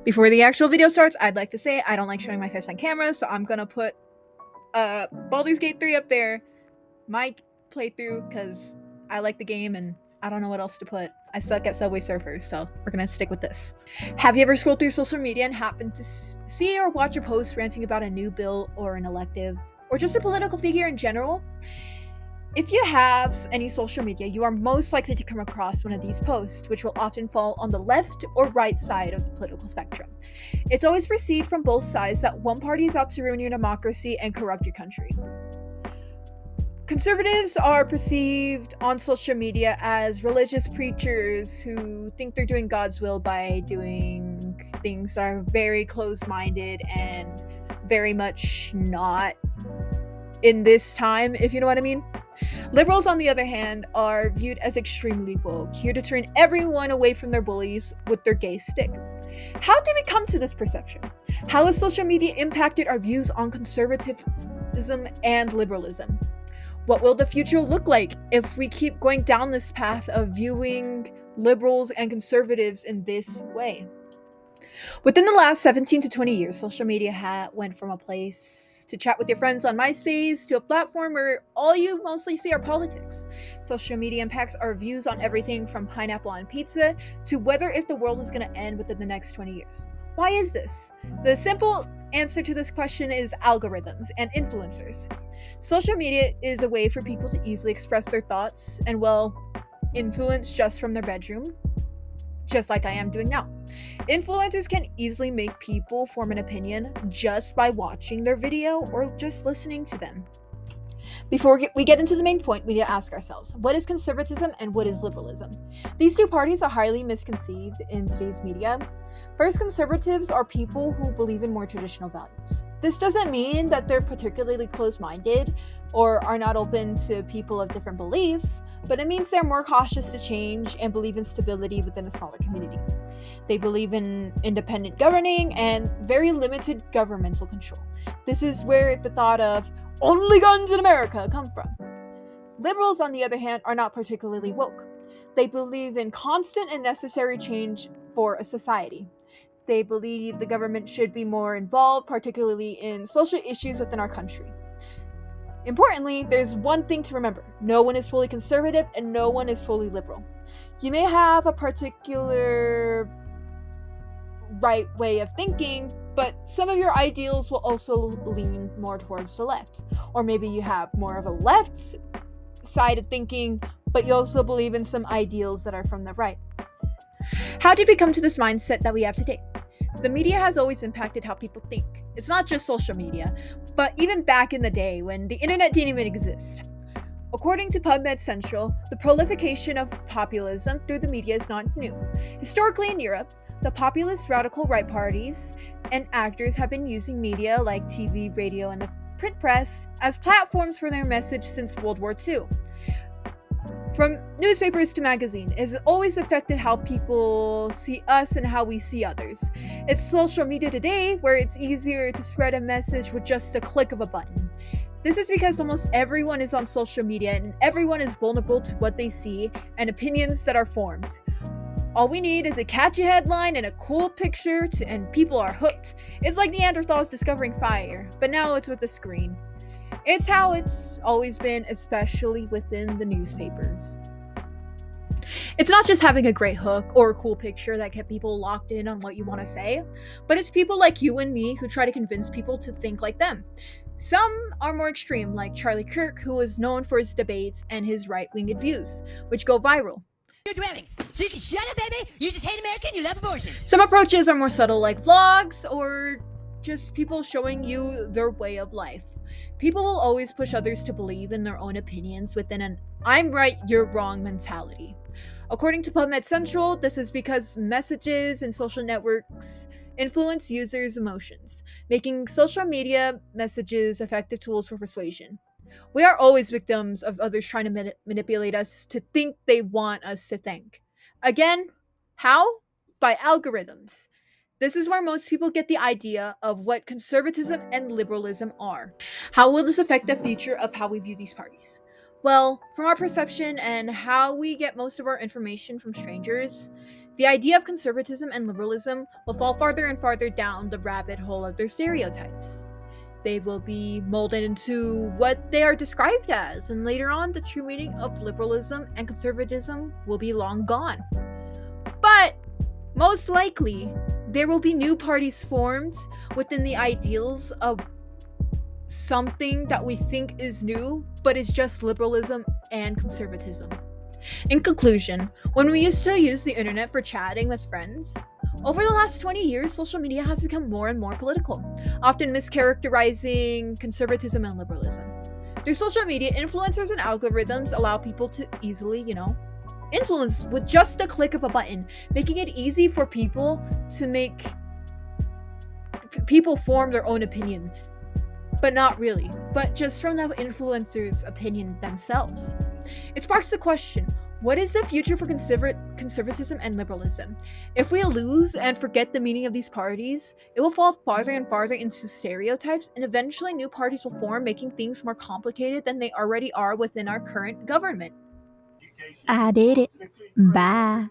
Before the actual video starts, I'd like to say I don't like showing my face on camera, so I'm gonna put Baldurs Gate 3 up there, my playthrough, because I like the game and I don't know what else to put. I suck at Subway Surfers, so we're gonna stick with this. Have you ever scrolled through social media and happened to see or watch a post ranting about a new bill or an elective, or just a political figure in general? If you have any social media, you are most likely to come across one of these posts, which will often fall on the left or right side of the political spectrum. It's always perceived from both sides that one party is out to ruin your democracy and corrupt your country. Conservatives are perceived on social media as religious preachers who think they're doing God's will by doing things that are very close-minded and very much not in this time, if you know what I mean. Liberals, on the other hand, are viewed as extremely woke, here to turn everyone away from their bullies with their gay stick. How did we come to this perception? How has social media impacted our views on conservatism and liberalism? What will the future look like if we keep going down this path of viewing liberals and conservatives in this way? Within the last 17 to 20 years, social media went from a place to chat with your friends on MySpace to a platform where all you mostly see are politics. Social media impacts our views on everything from pineapple on pizza to whether if the world is going to end within the next 20 years. Why is this? The simple answer to this question is algorithms and influencers. Social media is a way for people to easily express their thoughts and, well, influence just from their bedroom, just like I am doing now. Influencers can easily make people form an opinion just by watching their video or just listening to them. Before we get into the main point, we need to ask ourselves, what is conservatism and what is liberalism? These two parties are highly misconceived in today's media. First, conservatives are people who believe in more traditional values. This doesn't mean that they're particularly closed-minded or are not open to people of different beliefs, but it means they're more cautious to change and believe in stability within a smaller community. They believe in independent governing and very limited governmental control. This is where the thought of only guns in America come from. Liberals, on the other hand, are not particularly woke. They believe in constant and necessary change for a society. They believe the government should be more involved, particularly in social issues within our country. Importantly, there's one thing to remember. No one is fully conservative and no one is fully liberal. You may have a particular right way of thinking, but some of your ideals will also lean more towards the left. Or maybe you have more of a left-sided thinking, but you also believe in some ideals that are from the right. How did we come to this mindset that we have today? The media has always impacted how people think. It's not just social media, but even back in the day when the internet didn't even exist. According to PubMed Central, the proliferation of populism through the media is not new. Historically in Europe, the populist radical right parties and actors have been using media like TV, radio, and the print press as platforms for their message since World War II. From newspapers to magazines, it has always affected how people see us and how we see others. It's social media today where it's easier to spread a message with just a click of a button. This is because almost everyone is on social media and everyone is vulnerable to what they see and opinions that are formed. All we need is a catchy headline and a cool picture and people are hooked. It's like Neanderthals discovering fire, but now it's with a screen. It's how it's always been, especially within the newspapers. It's not just having a great hook or a cool picture that get people locked in on what you want to say, but it's people like you and me who try to convince people to think like them. Some are more extreme, like Charlie Kirk, who is known for his debates and his right-winged views, which go viral. Your dwellings. So you can shut up, baby. You just hate America and you love abortions. Some approaches are more subtle, like vlogs or just people showing you their way of life. People will always push others to believe in their own opinions within an I'm right, you're wrong mentality. According to PubMed Central, this is because messages and social networks influence users' emotions, making social media messages effective tools for persuasion. We are always victims of others trying to manipulate us to think they want us to think. Again, how? By algorithms. This is where most people get the idea of what conservatism and liberalism are. How will this affect the future of how we view these parties? Well, from our perception and how we get most of our information from strangers, The idea of conservatism and liberalism will fall farther and farther down the rabbit hole of their stereotypes. They will be molded into what they are described as, and later on, the true meaning of liberalism and conservatism will be long gone. But most likely, there will be new parties formed within the ideals of something that we think is new, but is just liberalism and conservatism. In conclusion, when we used to use the internet for chatting with friends, over the last 20 years, social media has become more and more political, often mischaracterizing conservatism and liberalism. Through social media, influencers and algorithms allow people to easily, influence with just a click of a button, making it easy for people to make people form their own opinion, but not really, but just from the influencer's opinion themselves. It sparks the question, what is the future for conservatism and liberalism? If we lose and forget the meaning of these parties, it will fall farther and farther into stereotypes, and eventually new parties will form, making things more complicated than they already are within our current government. I did it. Bye.